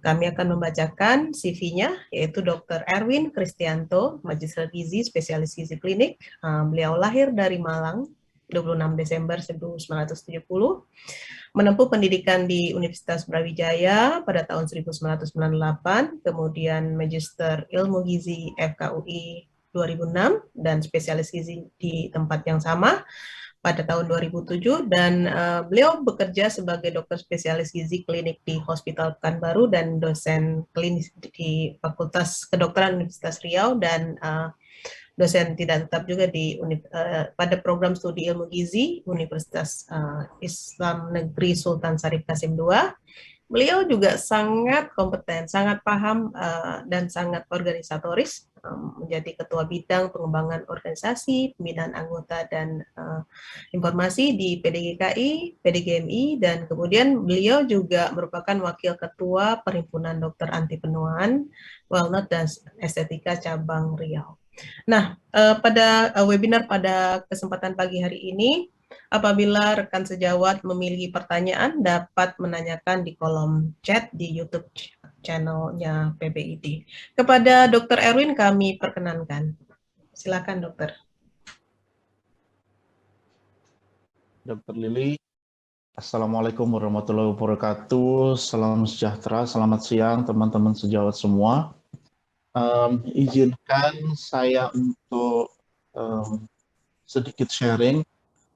Kami akan membacakan CV-nya, yaitu Dr. Erwin Kristianto, Magister Gizi, Spesialis Gizi Klinik. Beliau lahir dari Malang, 26 Desember 1970, menempuh pendidikan di Universitas Brawijaya pada tahun 1998, kemudian Magister Ilmu Gizi FKUI 2006, dan spesialis gizi di tempat yang sama pada tahun 2007, dan beliau bekerja sebagai dokter spesialis gizi klinik di Hospital Pekanbaru dan dosen klinis di Fakultas Kedokteran Universitas Riau, dan dosen tidak tetap juga pada program studi ilmu gizi Universitas Islam Negeri Sultan Syarif Kasim II. Beliau juga sangat kompeten, sangat paham dan sangat organisatoris, menjadi ketua bidang pengembangan organisasi, pembinaan anggota dan informasi di PDGKI, PDGMI, dan kemudian beliau juga merupakan wakil ketua Perhimpunan Dokter Anti Penuaan, Wellness dan Estetika Cabang Riau. Nah, pada webinar pada kesempatan pagi hari ini, apabila rekan sejawat memiliki pertanyaan, dapat menanyakan di kolom chat di YouTube channelnya PBID. Kepada Dr. Erwin kami perkenankan. Silakan, Dokter. Dr. Lili, Assalamualaikum warahmatullahi wabarakatuh. Salam sejahtera, selamat siang teman-teman sejawat semua. Izinkan saya untuk sedikit sharing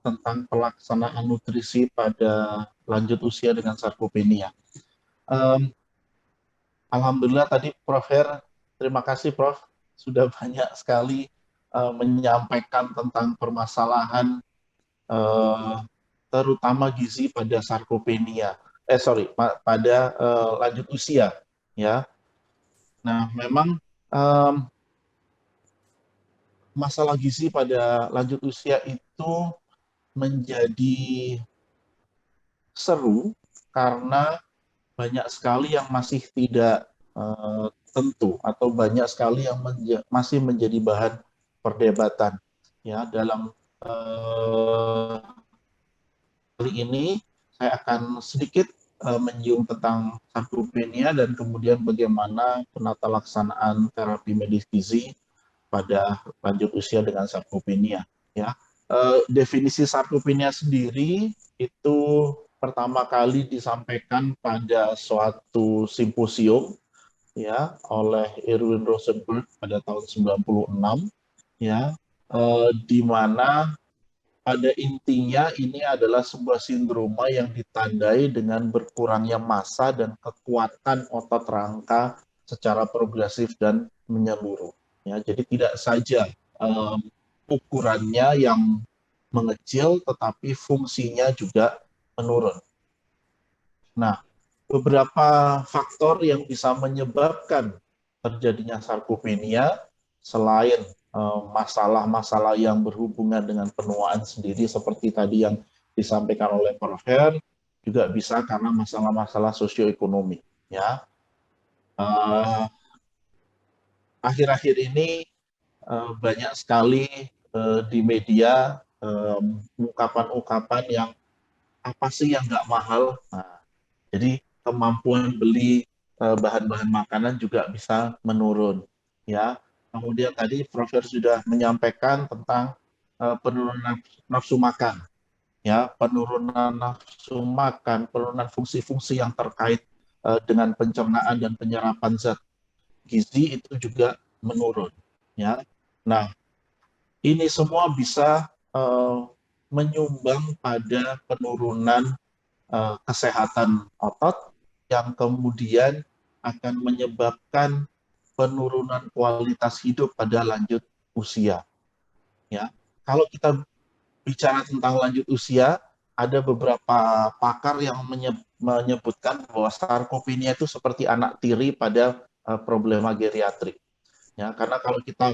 tentang pelaksanaan nutrisi pada lanjut usia dengan sarkopenia. Alhamdulillah tadi Prof. Her, terima kasih Prof. Sudah banyak sekali menyampaikan tentang permasalahan terutama gizi pada sarkopenia. Pada lanjut usia, ya. Nah, memang masalah gizi pada lanjut usia itu menjadi seru karena banyak sekali yang masih tidak tentu atau banyak sekali yang masih menjadi bahan perdebatan, ya. Dalam kali ini saya akan sedikit menyinggung tentang sarkopenia dan kemudian bagaimana penata laksanaan terapi medis gizi pada lanjut usia dengan sarkopenia, ya. Definisi sarkopenia sendiri itu pertama kali disampaikan pada suatu simposium, ya, oleh Erwin Rosenberg pada tahun 96, ya, di mana pada intinya ini adalah sebuah sindroma yang ditandai dengan berkurangnya massa dan kekuatan otot rangka secara progresif dan menyeluruh. Ya, jadi tidak saja ukurannya yang mengecil, tetapi fungsinya juga menurun. Nah, beberapa faktor yang bisa menyebabkan terjadinya sarkopenia selain masalah-masalah yang berhubungan dengan penuaan sendiri seperti tadi yang disampaikan oleh Prof. Her, juga bisa karena masalah-masalah sosioekonomi, ya. Akhir-akhir ini banyak sekali di media ungkapan-ungkapan yang apa sih yang nggak mahal. Nah, jadi kemampuan beli bahan-bahan makanan juga bisa menurun, ya. Kemudian tadi Prof. sudah menyampaikan tentang penurunan nafsu makan, ya, penurunan nafsu makan, penurunan fungsi-fungsi yang terkait dengan pencernaan dan penyerapan zat gizi itu juga menurun, ya. Nah, ini semua bisa menyumbang pada penurunan kesehatan otot yang kemudian akan menyebabkan penurunan kualitas hidup pada lanjut usia. Ya, kalau kita bicara tentang lanjut usia, ada beberapa pakar yang menyebutkan bahwa sarkopenia itu seperti anak tiri pada problema geriatrik. Ya, karena kalau kita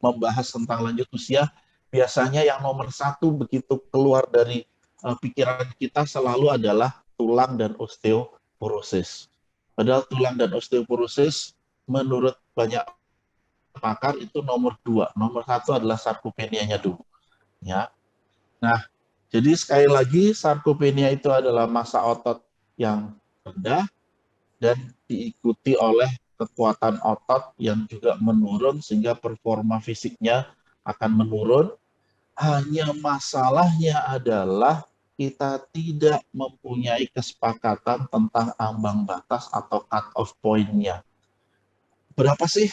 membahas tentang lanjut usia, biasanya yang nomor satu begitu keluar dari pikiran kita selalu adalah tulang dan osteoporosis. Padahal tulang dan osteoporosis menurut banyak pakar itu nomor dua. Nomor satu adalah sarkopenianya dulu. Ya. Nah, jadi sekali lagi sarkopenia itu adalah massa otot yang rendah dan diikuti oleh kekuatan otot yang juga menurun sehingga performa fisiknya akan menurun. Hanya masalahnya adalah kita tidak mempunyai kesepakatan tentang ambang batas atau cut off point-nya. Berapa sih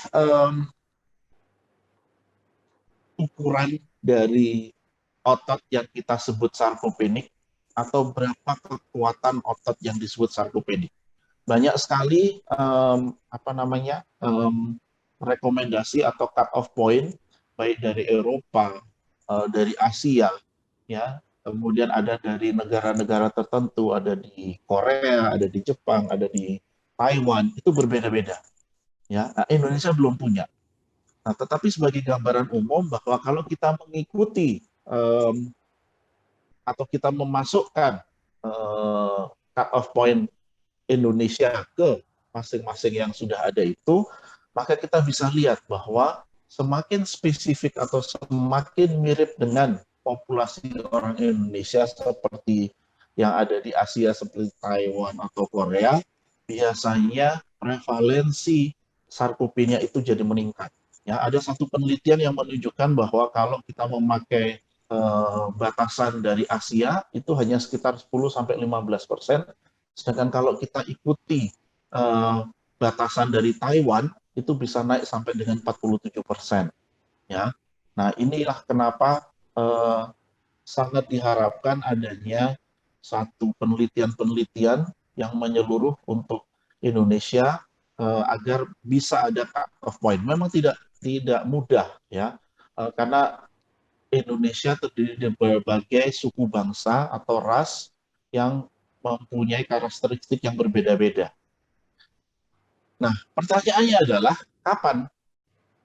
ukuran dari otot yang kita sebut sarkopenik, atau berapa kekuatan otot yang disebut sarkopenik? Banyak sekali rekomendasi atau cut off point, baik dari Eropa, dari Asia, ya, kemudian ada dari negara-negara tertentu, ada di Korea, ada di Jepang, ada di Taiwan, itu berbeda-beda, ya. Nah, Indonesia belum punya. Nah, tetapi sebagai gambaran umum bahwa kalau kita mengikuti atau kita memasukkan cut off point Indonesia ke masing-masing yang sudah ada itu, maka kita bisa lihat bahwa semakin spesifik atau semakin mirip dengan populasi orang Indonesia seperti yang ada di Asia seperti Taiwan atau Korea, biasanya prevalensi sarkopenia itu jadi meningkat. Ya, ada satu penelitian yang menunjukkan bahwa kalau kita memakai batasan dari Asia itu hanya sekitar 10-15%, sedangkan kalau kita ikuti batasan dari Taiwan itu bisa naik sampai dengan 47%. Ya, nah inilah kenapa sangat diharapkan adanya satu penelitian-penelitian yang menyeluruh untuk Indonesia agar bisa ada cut off point. Memang tidak mudah, ya, karena Indonesia terdiri dari berbagai suku bangsa atau ras yang mempunyai karakteristik yang berbeda-beda. Nah, pertanyaannya adalah kapan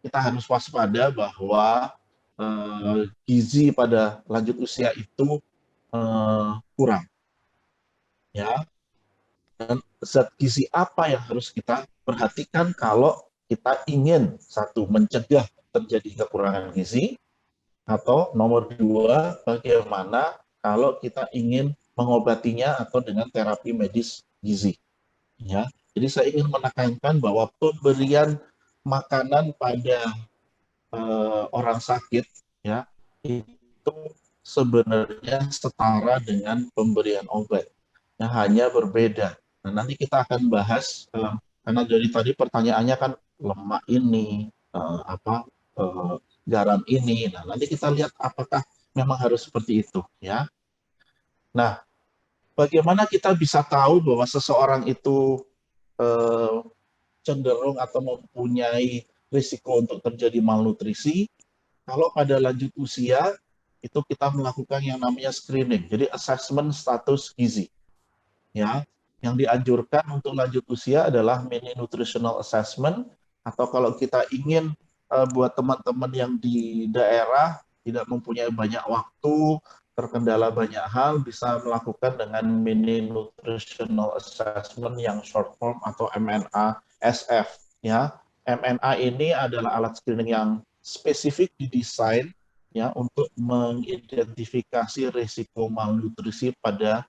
kita harus waspada bahwa gizi pada lanjut usia itu kurang, ya. Dan zat gizi apa yang harus kita perhatikan kalau kita ingin satu mencegah terjadi kekurangan gizi, atau nomor dua, bagaimana kalau kita ingin mengobatinya atau dengan terapi medis gizi. Ya, jadi saya ingin menekankan bahwa pemberian makanan pada orang sakit, ya, itu sebenarnya setara dengan pemberian obat. Yang hanya berbeda. Nah, nanti kita akan bahas karena dari tadi pertanyaannya kan lemak ini, garam ini. Nah, nanti kita lihat apakah memang harus seperti itu, ya. Nah, bagaimana kita bisa tahu bahwa seseorang itu cenderung atau mempunyai risiko untuk terjadi malnutrisi? Kalau pada lanjut usia, itu kita melakukan yang namanya screening, jadi assessment status gizi. Ya, yang dianjurkan untuk lanjut usia adalah mini nutritional assessment, atau kalau kita ingin buat teman-teman yang di daerah tidak mempunyai banyak waktu, terkendala banyak hal, bisa melakukan dengan mini nutritional assessment yang short form atau MNA SF, ya. MNA ini adalah alat screening yang spesifik didesain, ya, untuk mengidentifikasi risiko malnutrisi pada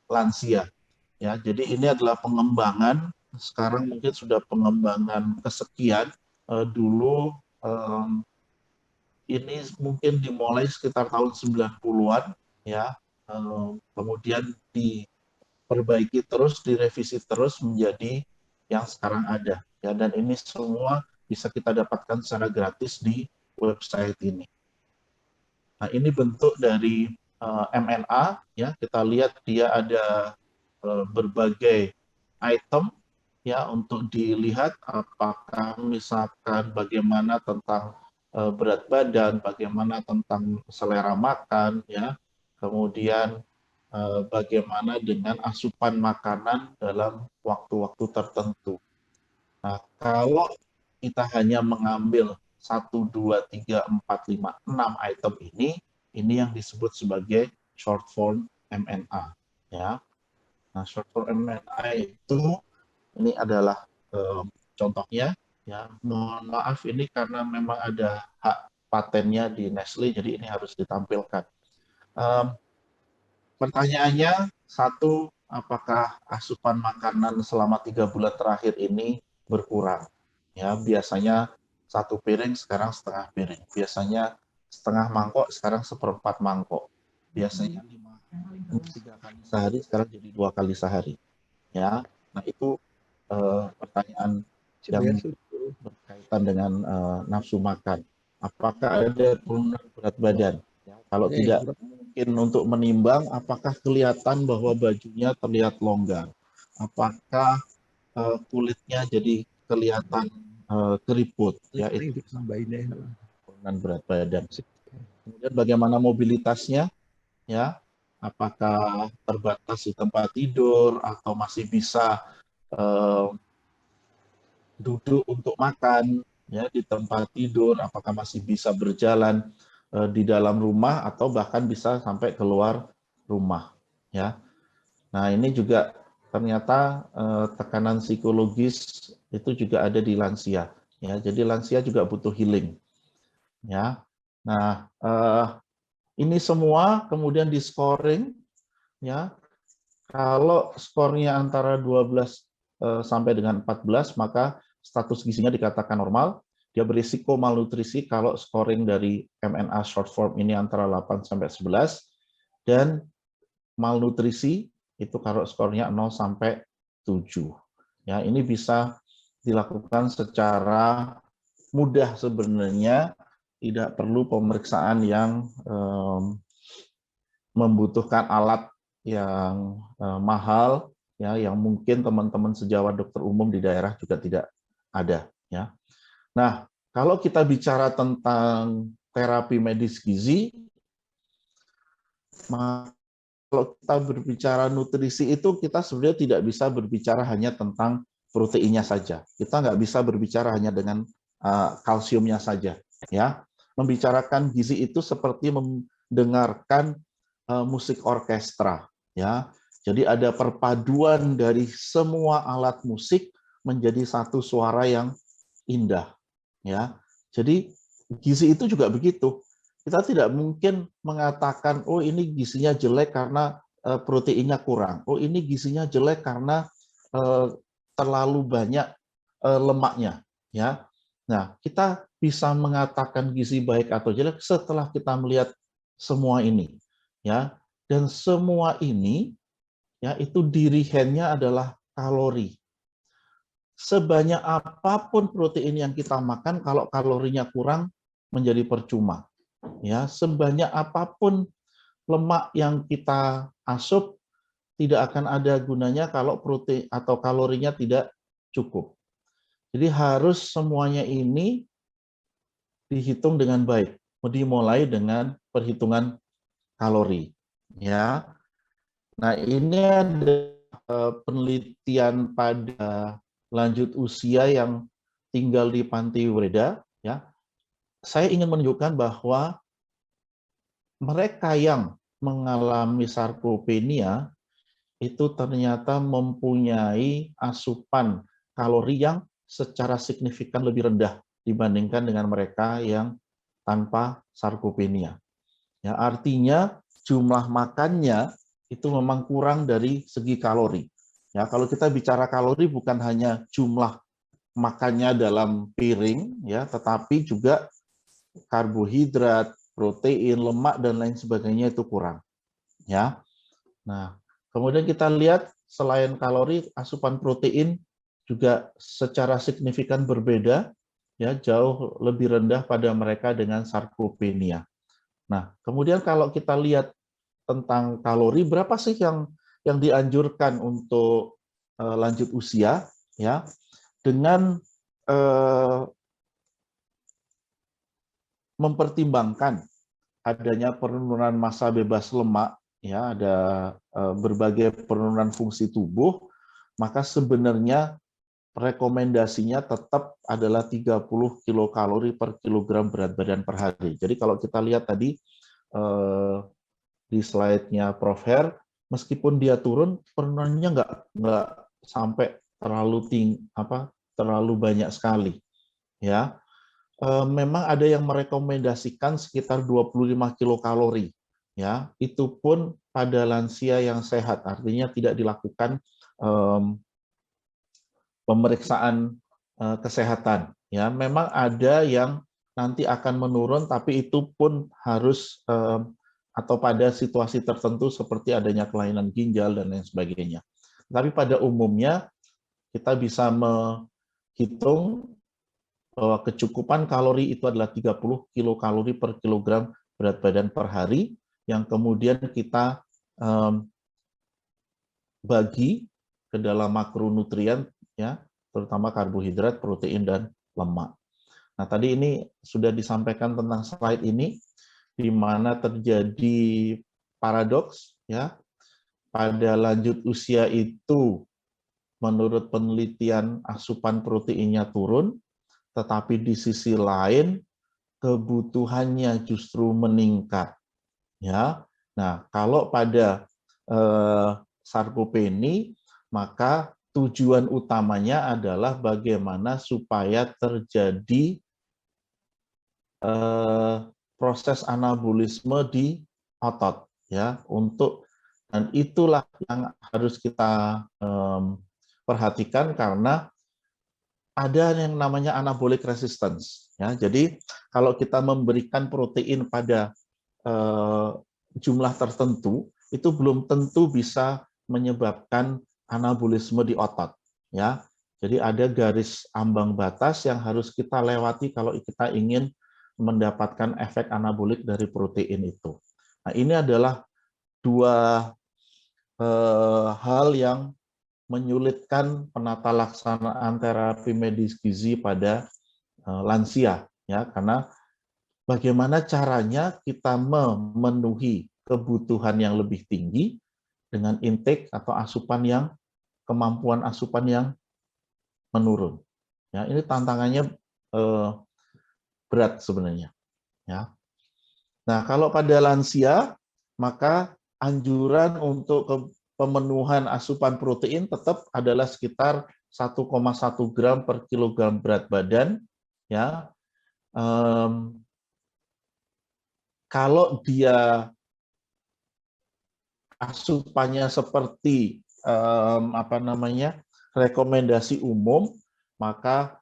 lansia, ya. Jadi ini adalah pengembangan, sekarang mungkin sudah pengembangan kesekian. Dulu ini mungkin dimulai sekitar tahun 90-an, ya. Kemudian diperbaiki terus, direvisi terus menjadi yang sekarang ada, ya. Dan ini semua bisa kita dapatkan secara gratis di website ini. Nah, ini bentuk dari MNA, ya. Kita lihat dia ada berbagai item, ya, untuk dilihat apakah misalkan bagaimana tentang berat badan, bagaimana tentang selera makan, ya, kemudian bagaimana dengan asupan makanan dalam waktu-waktu tertentu. Nah, kalau kita hanya mengambil 1, 2, 3, 4, 5, 6 item ini yang disebut sebagai short form MNA, ya. Nah, short form MNA itu ini adalah contohnya, ya. Mohon maaf ini karena memang ada hak patennya di Nestle, jadi ini harus ditampilkan. Pertanyaannya satu, apakah asupan makanan selama 3 bulan terakhir ini berkurang. Ya, biasanya 1 piring sekarang setengah piring. Biasanya setengah mangkok sekarang seperempat mangkok. Biasanya 3 kali sehari sekarang jadi 2 kali sehari. Ya, nah itu pertanyaan yang berkaitan dengan nafsu makan. Apakah ada penurunan berat badan? Ya, kalau tidak mungkin untuk menimbang, apakah kelihatan bahwa bajunya terlihat longgar? Apakah kulitnya jadi kelihatan keriput? Ya, itu penurunan berat badan. Kemudian bagaimana mobilitasnya? Ya, apakah terbatas di tempat tidur atau masih bisa eh, duduk untuk makan ya di tempat tidur, apakah masih bisa berjalan di dalam rumah atau bahkan bisa sampai keluar rumah ya. Nah, ini juga ternyata tekanan psikologis itu juga ada di lansia ya. Jadi lansia juga butuh healing ya. Nah, ini semua kemudian di scoring ya. Kalau skornya antara 12 sampai dengan 14, maka status gizinya dikatakan normal. Dia berisiko malnutrisi kalau scoring dari MNA short form ini antara 8 sampai 11, dan malnutrisi itu kalau skornya 0 sampai 7. Ya, ini bisa dilakukan secara mudah sebenarnya, tidak perlu pemeriksaan yang membutuhkan alat yang mahal ya, yang mungkin teman-teman sejawat dokter umum di daerah juga tidak ada ya. Nah, kalau kita bicara tentang terapi medis gizi, kalau kita berbicara nutrisi itu kita sebenarnya tidak bisa berbicara hanya tentang proteinnya saja. Kita nggak bisa berbicara hanya dengan kalsiumnya saja ya. Membicarakan gizi itu seperti mendengarkan musik orkestra ya. Jadi ada perpaduan dari semua alat musik menjadi satu suara yang indah ya. Jadi gizi itu juga begitu. Kita tidak mungkin mengatakan oh ini gizinya jelek karena proteinnya kurang. Oh ini gizinya jelek karena terlalu banyak lemaknya ya. Nah, kita bisa mengatakan gizi baik atau jelek setelah kita melihat semua ini. Ya, dan semua ini ya itu dirihennya adalah kalori. Sebanyak apapun protein yang kita makan, kalau kalorinya kurang menjadi percuma. Ya, sebanyak apapun lemak yang kita asup tidak akan ada gunanya kalau protein atau kalorinya tidak cukup. Jadi harus semuanya ini dihitung dengan baik. Dimulai dengan perhitungan kalori. Ya, nah ini ada penelitian pada lanjut usia yang tinggal di Panti Wereda. Ya, saya ingin menunjukkan bahwa mereka yang mengalami sarkopenia itu ternyata mempunyai asupan kalori yang secara signifikan lebih rendah dibandingkan dengan mereka yang tanpa sarkopenia. Ya, artinya jumlah makannya itu memang kurang dari segi kalori. Ya, kalau kita bicara kalori bukan hanya jumlah makannya dalam piring, ya, tetapi juga karbohidrat, protein, lemak dan lain sebagainya itu kurang. Ya, nah kemudian kita lihat selain kalori, asupan protein juga secara signifikan berbeda, ya jauh lebih rendah pada mereka dengan sarkopenia. Nah, kemudian kalau kita lihat tentang kalori, berapa sih yang dianjurkan untuk lanjut usia, ya, dengan mempertimbangkan adanya penurunan massa bebas lemak, ya, ada berbagai penurunan fungsi tubuh, maka sebenarnya rekomendasinya tetap adalah 30 kilokalori per kilogram berat badan per hari. Jadi kalau kita lihat tadi di slide-nya Prof. Her, meskipun dia turun, penurunannya nggak sampai terlalu banyak sekali. Ya, memang ada yang merekomendasikan sekitar 25 kilokalori. Ya, itu pun pada lansia yang sehat, artinya tidak dilakukan pemeriksaan kesehatan. Ya, memang ada yang nanti akan menurun, tapi itu pun harus atau pada situasi tertentu seperti adanya kelainan ginjal dan lain sebagainya. Tapi pada umumnya kita bisa menghitung bahwa kecukupan kalori itu adalah 30 kilokalori per kilogram berat badan per hari, yang kemudian kita bagi ke dalam makronutrien, ya, terutama karbohidrat, protein, dan lemak. Nah, tadi ini sudah disampaikan tentang slide ini, di mana terjadi paradoks, ya, pada lanjut usia itu menurut penelitian asupan proteinnya turun, tetapi di sisi lain kebutuhannya justru meningkat. Ya, nah kalau pada sarkopeni, maka tujuan utamanya adalah bagaimana supaya terjadi proses anabolisme di otot, ya, dan itulah yang harus kita perhatikan karena ada yang namanya anabolic resistance, ya. Jadi kalau kita memberikan protein pada jumlah tertentu, itu belum tentu bisa menyebabkan anabolisme di otot, ya. Jadi ada garis ambang batas yang harus kita lewati kalau kita ingin mendapatkan efek anabolik dari protein itu. Nah, ini adalah dua hal yang menyulitkan penata laksanaan terapi medis gizi pada lansia, ya, karena bagaimana caranya kita memenuhi kebutuhan yang lebih tinggi dengan intake atau kemampuan asupan yang menurun. Ya, ini tantangannya berat sebenarnya. Ya. Nah, kalau pada lansia, maka anjuran untuk pemenuhan asupan protein tetap adalah sekitar 1,1 gram per kilogram berat badan. Ya, kalau dia asupannya seperti rekomendasi umum, maka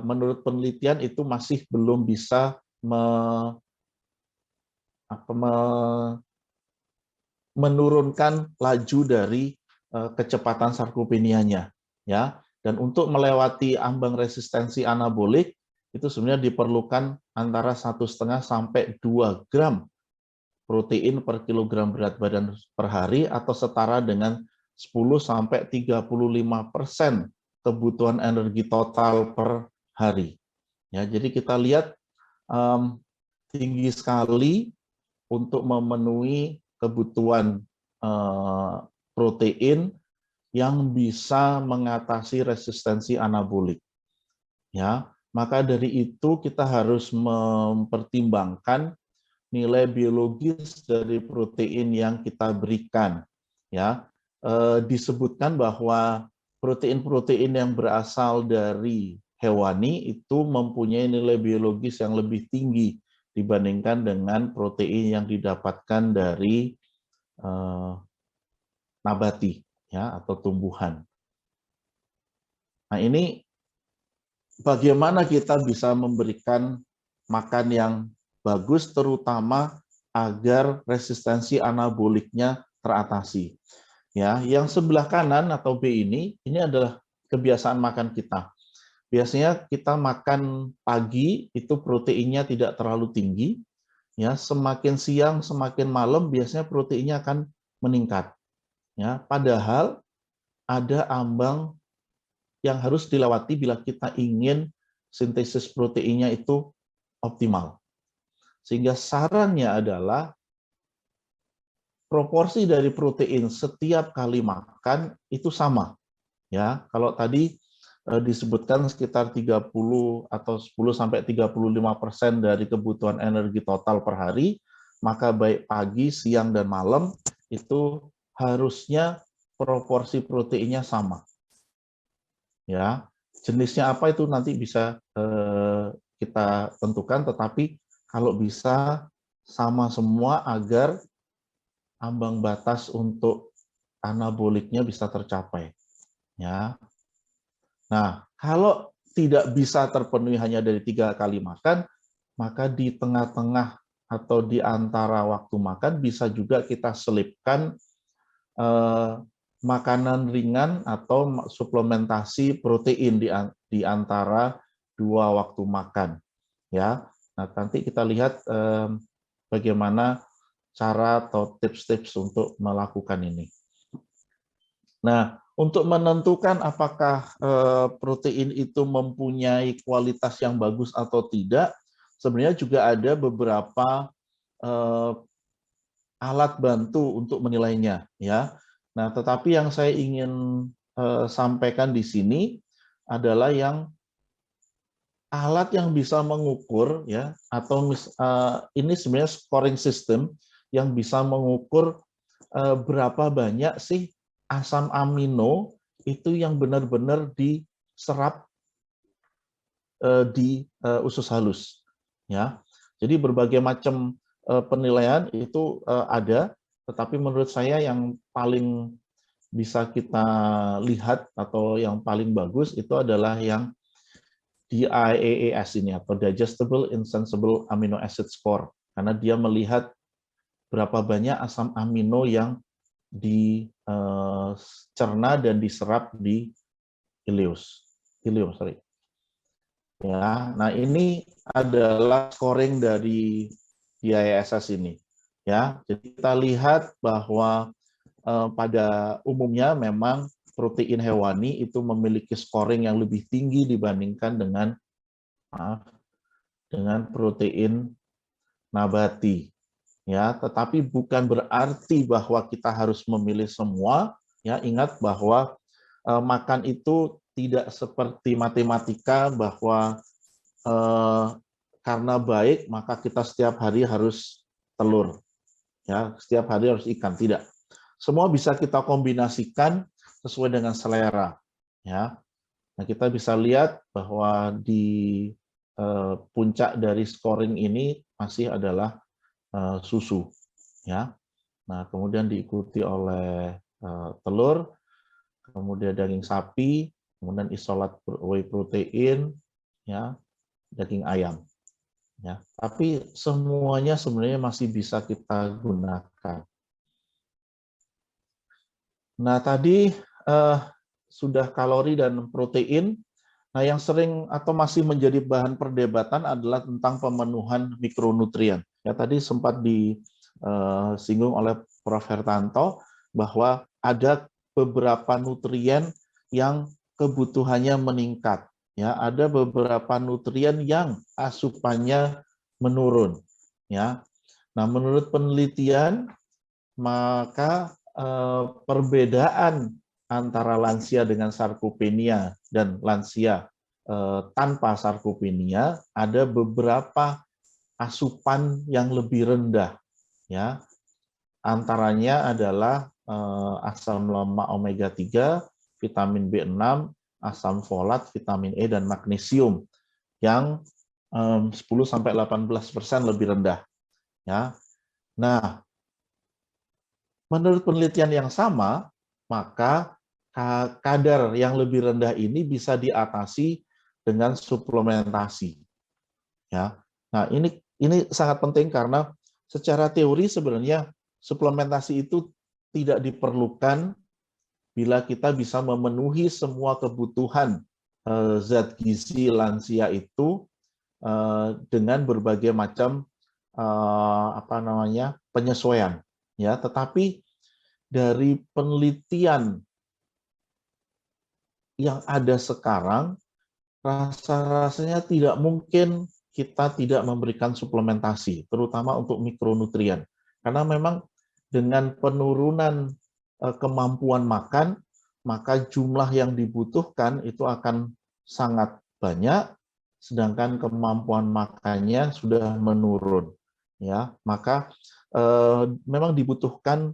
menurut penelitian itu masih belum bisa menurunkan laju dari kecepatan sarkopenianya, ya. Dan untuk melewati ambang resistensi anabolik itu sebenarnya diperlukan antara 1,5 sampai 2 gram protein per kilogram berat badan per hari atau setara dengan 10 sampai 35% kebutuhan energi total per hari. Ya, jadi kita lihat tinggi sekali untuk memenuhi kebutuhan protein yang bisa mengatasi resistensi anabolik. Ya, maka dari itu kita harus mempertimbangkan nilai biologis dari protein yang kita berikan. Ya, disebutkan bahwa protein-protein yang berasal dari hewani itu mempunyai nilai biologis yang lebih tinggi dibandingkan dengan protein yang didapatkan dari nabati, ya, atau tumbuhan. Nah, ini bagaimana kita bisa memberikan makan yang bagus, terutama agar resistensi anaboliknya teratasi. Ya, yang sebelah kanan atau B ini adalah kebiasaan makan kita. Biasanya kita makan pagi itu proteinnya tidak terlalu tinggi, ya. Semakin siang, semakin malam biasanya proteinnya akan meningkat. Ya, padahal ada ambang yang harus dilewati bila kita ingin sintesis proteinnya itu optimal. Sehingga sarannya adalah proporsi dari protein setiap kali makan itu sama. Ya, kalau tadi disebutkan sekitar 30 atau 10 sampai 35% dari kebutuhan energi total per hari, maka baik pagi, siang, dan malam itu harusnya proporsi proteinnya sama. Ya, jenisnya apa itu nanti bisa kita tentukan, tetapi kalau bisa sama semua agar ambang batas untuk anaboliknya bisa tercapai. Ya. Nah, kalau tidak bisa terpenuhi hanya dari 3 kali makan, maka di tengah-tengah atau di antara waktu makan bisa juga kita selipkan makanan ringan atau suplementasi protein di antara 2 waktu makan. Ya, nah nanti kita lihat bagaimana cara atau tips-tips untuk melakukan ini. Nah, untuk menentukan apakah protein itu mempunyai kualitas yang bagus atau tidak, sebenarnya juga ada beberapa alat bantu untuk menilainya, ya. Nah, tetapi yang saya ingin sampaikan di sini adalah yang alat yang bisa mengukur, ya, atau ini sebenarnya scoring system yang bisa mengukur berapa banyak sih asam amino itu yang benar-benar diserap di usus halus, ya. Jadi berbagai macam penilaian itu ada, tetapi menurut saya yang paling bisa kita lihat atau yang paling bagus itu adalah yang DIAAS ini, atau Digestible Insensible Amino Acid Score, karena dia melihat berapa banyak asam amino yang dicerna dan diserap di ileum. Ya, nah ini adalah scoring dari DIASS ini. Ya, jadi kita lihat bahwa pada umumnya memang protein hewani itu memiliki scoring yang lebih tinggi dibandingkan dengan protein nabati. Ya, tetapi bukan berarti bahwa kita harus memilih semua. Ya, ingat bahwa makan itu tidak seperti matematika bahwa karena baik maka kita setiap hari harus telur. Ya, setiap hari harus ikan, tidak. Semua bisa kita kombinasikan sesuai dengan selera. Ya, nah kita bisa lihat bahwa di puncak dari scoring ini masih adalah susu. Ya, nah kemudian diikuti oleh telur, kemudian daging sapi, kemudian isolat whey protein, ya, daging ayam. Ya, tapi semuanya sebenarnya masih bisa kita gunakan. Nah, tadi sudah kalori dan protein. Nah, yang sering atau masih menjadi bahan perdebatan adalah tentang pemenuhan mikronutrien. Ya, tadi sempat disinggung oleh Prof. Hertanto bahwa ada beberapa nutrien yang kebutuhannya meningkat. Ya, ada beberapa nutrien yang asupannya menurun. Ya, nah menurut penelitian maka perbedaan antara lansia dengan sarkopenia dan lansia tanpa sarkopenia ada beberapa asupan yang lebih rendah, ya. Antaranya adalah asam lemak omega 3, vitamin B6, asam folat, vitamin E dan magnesium yang 10-18% lebih rendah, ya. Nah, menurut penelitian yang sama, maka kadar yang lebih rendah ini bisa diatasi dengan suplementasi. Ya, nah ini sangat penting karena secara teori sebenarnya suplementasi itu tidak diperlukan bila kita bisa memenuhi semua kebutuhan zat gizi lansia itu dengan berbagai macam penyesuaian. Ya, tetapi dari penelitian yang ada sekarang, rasa-rasanya tidak mungkin kita tidak memberikan suplementasi, terutama untuk mikronutrien. Karena memang dengan penurunan kemampuan makan, maka jumlah yang dibutuhkan itu akan sangat banyak, sedangkan kemampuan makannya sudah menurun. Ya, maka memang dibutuhkan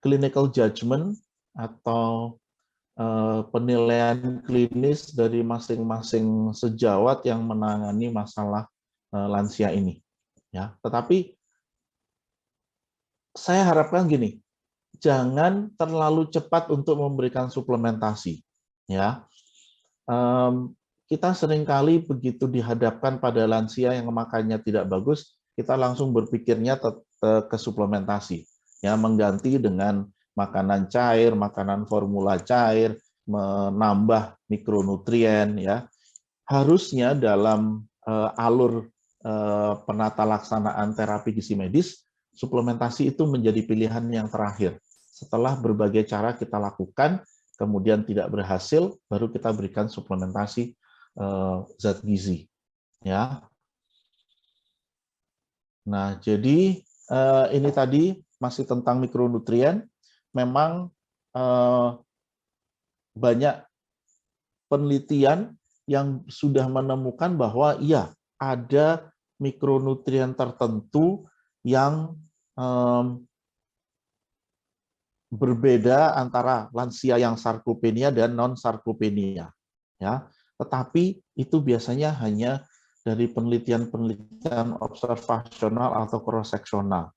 clinical judgment atau penilaian klinis dari masing-masing sejawat yang menangani masalah lansia ini. Ya, tetapi saya harapkan gini, jangan terlalu cepat untuk memberikan suplementasi. Ya, kita seringkali begitu dihadapkan pada lansia yang makannya tidak bagus, kita langsung berpikirnya ke suplementasi, ya, mengganti dengan makanan cair, makanan formula cair, menambah mikronutrien, ya. Harusnya dalam alur penata laksanaan terapi gizi medis, suplementasi itu menjadi pilihan yang terakhir. Setelah berbagai cara kita lakukan, kemudian tidak berhasil, baru kita berikan suplementasi zat gizi. Ya. Nah, jadi ini tadi masih tentang mikronutrien. Memang banyak penelitian yang sudah menemukan bahwa iya, ada mikronutrien tertentu yang berbeda antara lansia yang sarkopenia dan non-sarkopenia. Ya, tetapi itu biasanya hanya dari penelitian-penelitian observasional atau cross-seksional.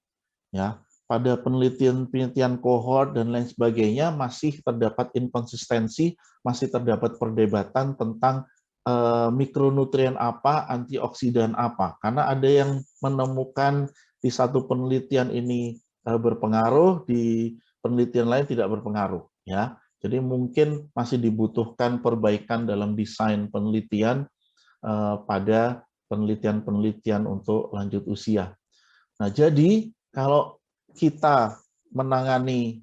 Ya, pada penelitian-penelitian kohort dan lain sebagainya masih terdapat inkonsistensi, masih terdapat perdebatan tentang mikronutrien apa, antioksidan apa. Karena ada yang menemukan di satu penelitian ini berpengaruh, di penelitian lain tidak berpengaruh. Ya, jadi mungkin masih dibutuhkan perbaikan dalam desain penelitian pada penelitian-penelitian untuk lanjut usia. Nah, jadi kalau kita menangani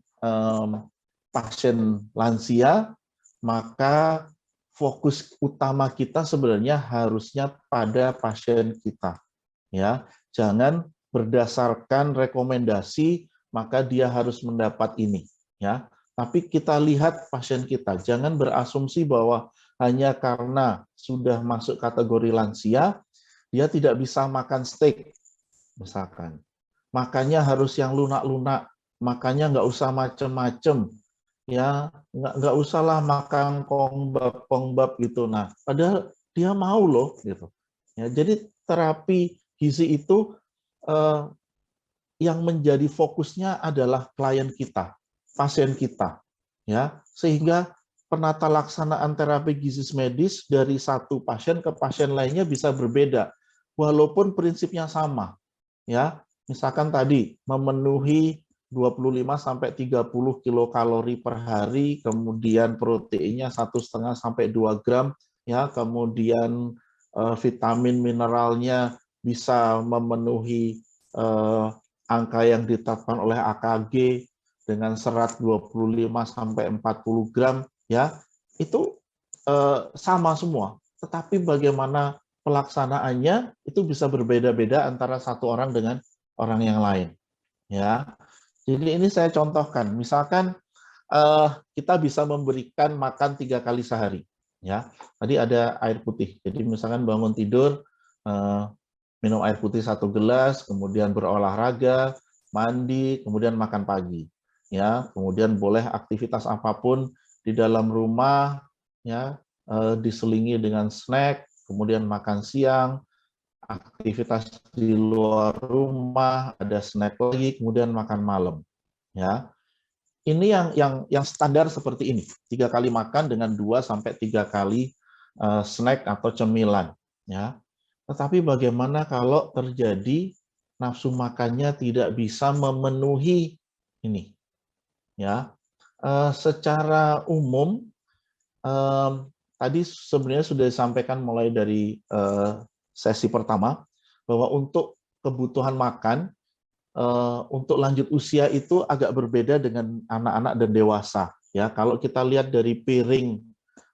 pasien lansia, maka fokus utama kita sebenarnya harusnya pada pasien kita. Ya, jangan berdasarkan rekomendasi maka dia harus mendapat ini. Ya, tapi kita lihat pasien kita. Jangan berasumsi bahwa hanya karena sudah masuk kategori lansia, dia tidak bisa makan steak, misalkan. Makannya harus yang lunak-lunak, makannya nggak usah macem-macem, ya, nggak usahlah makan kongbab gitu. Nah, padahal dia mau loh, gitu. Ya, jadi terapi gizi itu yang menjadi fokusnya adalah klien kita, pasien kita, ya, sehingga penata laksanaan terapi gizi medis dari satu pasien ke pasien lainnya bisa berbeda, walaupun prinsipnya sama, ya. Misalkan tadi memenuhi 25-30 kilokalori per hari, kemudian proteinnya 1,5-2 gram, ya, kemudian vitamin mineralnya bisa memenuhi angka yang ditetapkan oleh AKG dengan serat 25-40 gram, ya, itu sama semua. Tetapi bagaimana pelaksanaannya itu bisa berbeda-beda antara satu orang dengan orang yang lain. Ya, jadi ini saya contohkan. Misalkan kita bisa memberikan makan 3 kali sehari. Ya, tadi ada air putih. Jadi misalkan bangun tidur, minum air putih 1 gelas, kemudian berolahraga, mandi, kemudian makan pagi. Ya, kemudian boleh aktivitas apapun di dalam rumah, ya, diselingi dengan snack, kemudian makan siang, aktivitas di luar rumah, ada snack lagi, kemudian makan malam. Ya, ini yang standar seperti ini, 3 kali makan dengan 2-3 kali snack atau cemilan. Ya, tetapi bagaimana kalau terjadi nafsu makannya tidak bisa memenuhi ini? Ya, secara umum tadi sebenarnya sudah disampaikan mulai dari sesi pertama bahwa untuk kebutuhan makan untuk lanjut usia itu agak berbeda dengan anak-anak dan dewasa. Ya, kalau kita lihat dari piring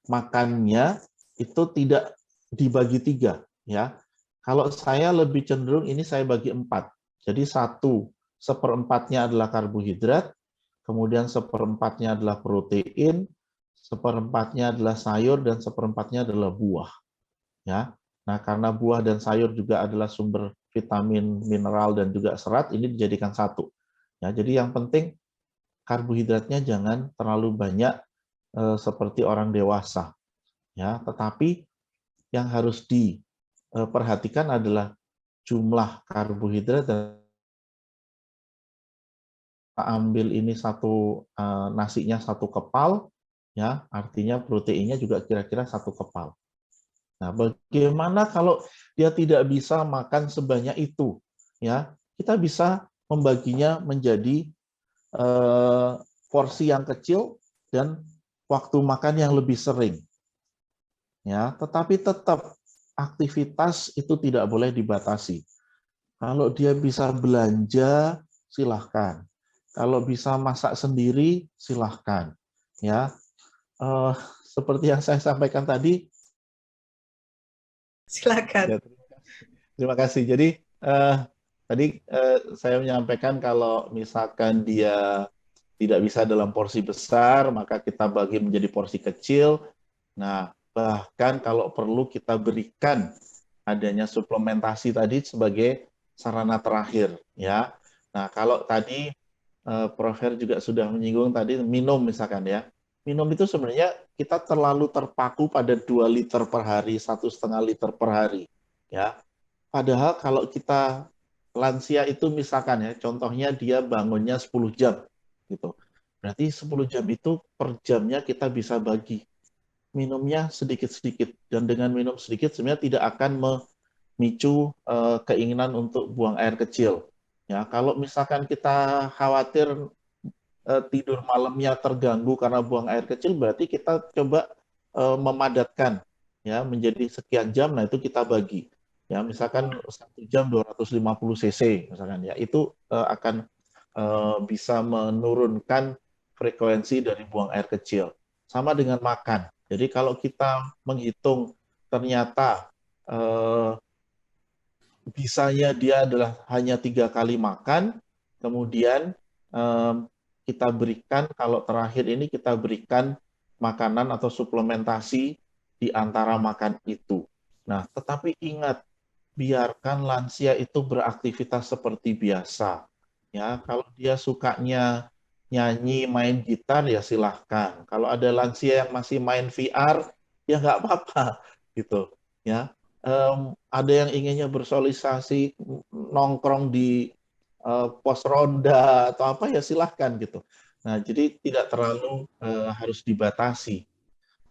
makannya itu tidak dibagi 3. Ya, kalau saya lebih cenderung ini saya bagi 4. Jadi 1/4 adalah karbohidrat, kemudian 1/4 adalah protein, 1/4 adalah sayur, dan 1/4 adalah buah. Ya, nah karena buah dan sayur juga adalah sumber vitamin, mineral, dan juga serat, ini dijadikan 1. Ya, jadi yang penting karbohidratnya jangan terlalu banyak seperti orang dewasa. Ya, tetapi yang harus diperhatikan adalah jumlah karbohidrat dan ambil ini nasinya satu kepal, ya artinya proteinnya juga kira-kira satu kepal. Nah, bagaimana kalau dia tidak bisa makan sebanyak itu? Ya, kita bisa membaginya menjadi porsi yang kecil dan waktu makan yang lebih sering. Ya, tetapi tetap aktivitas itu tidak boleh dibatasi. Kalau dia bisa belanja, silahkan. Kalau bisa masak sendiri, silahkan. Ya, eh, seperti yang saya sampaikan tadi. Silakan. Ya, terima kasih. Jadi tadi saya menyampaikan kalau misalkan dia tidak bisa dalam porsi besar, maka kita bagi menjadi porsi kecil. Nah, bahkan kalau perlu kita berikan adanya suplementasi tadi sebagai sarana terakhir, ya. Nah, kalau tadi Prof. Her juga sudah menyinggung tadi minum misalkan ya. Minum itu sebenarnya kita terlalu terpaku pada 2 liter per hari, 1,5 liter per hari, ya. Padahal kalau kita lansia itu misalkan ya, contohnya dia bangunnya 10 jam gitu. Berarti 10 jam itu per jamnya kita bisa bagi. Minumnya sedikit-sedikit dan dengan minum sedikit sebenarnya tidak akan memicu keinginan untuk buang air kecil. Ya, kalau misalkan kita khawatir tidur malamnya terganggu karena buang air kecil, berarti kita coba memadatkan ya menjadi sekian jam. Nah itu kita bagi. Ya misalkan 1 jam 250 cc misalkan ya itu akan bisa menurunkan frekuensi dari buang air kecil. Sama dengan makan. Jadi kalau kita menghitung ternyata bisanya dia adalah hanya 3 kali makan, kemudian kita berikan, kalau terakhir ini kita berikan makanan atau suplementasi di antara makan itu. Nah, tetapi ingat, biarkan lansia itu beraktivitas seperti biasa. Ya, kalau dia sukanya nyanyi, main gitar, ya silahkan. Kalau ada lansia yang masih main VR, ya nggak apa-apa, gitu. Ya, ada yang inginnya bersosialisasi nongkrong di pos ronda atau apa ya silahkan gitu. Nah jadi tidak terlalu harus dibatasi.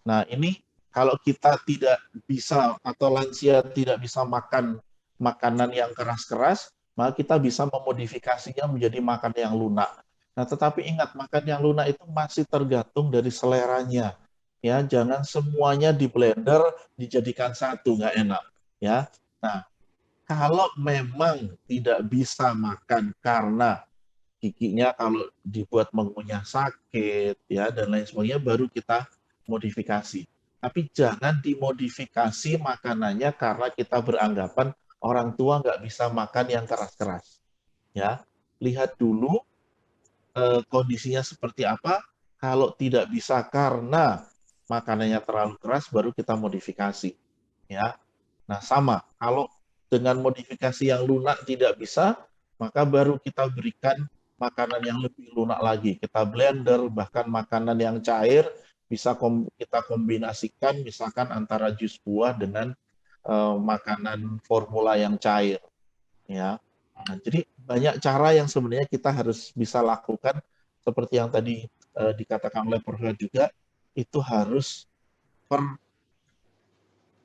Nah ini kalau kita tidak bisa atau lansia tidak bisa makan makanan yang keras-keras, maka kita bisa memodifikasinya menjadi makan yang lunak. Nah tetapi ingat makan yang lunak itu masih tergantung dari seleranya. Ya jangan semuanya di blender dijadikan satu, nggak enak. Ya, nah kalau memang tidak bisa makan karena giginya kalau dibuat mengunyah sakit ya dan lain sebagainya baru kita modifikasi. Tapi jangan dimodifikasi makanannya karena kita beranggapan orang tua nggak bisa makan yang keras-keras. Ya, lihat dulu kondisinya seperti apa. Kalau tidak bisa karena makanannya terlalu keras, baru kita modifikasi. Ya, nah sama. Kalau dengan modifikasi yang lunak tidak bisa, maka baru kita berikan makanan yang lebih lunak lagi. Kita blender, bahkan makanan yang cair bisa kita kombinasikan, misalkan antara jus buah dengan makanan formula yang cair. Ya, nah, jadi banyak cara yang sebenarnya kita harus bisa lakukan, seperti yang tadi dikatakan oleh Prof. juga, itu harus per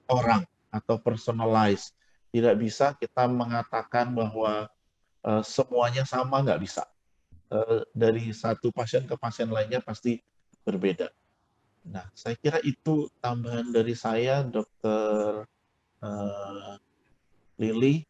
orang atau personalized. Tidak bisa kita mengatakan bahwa semuanya sama, nggak bisa. Dari satu pasien ke pasien lainnya pasti berbeda. Nah, saya kira itu tambahan dari saya, Dokter Lili.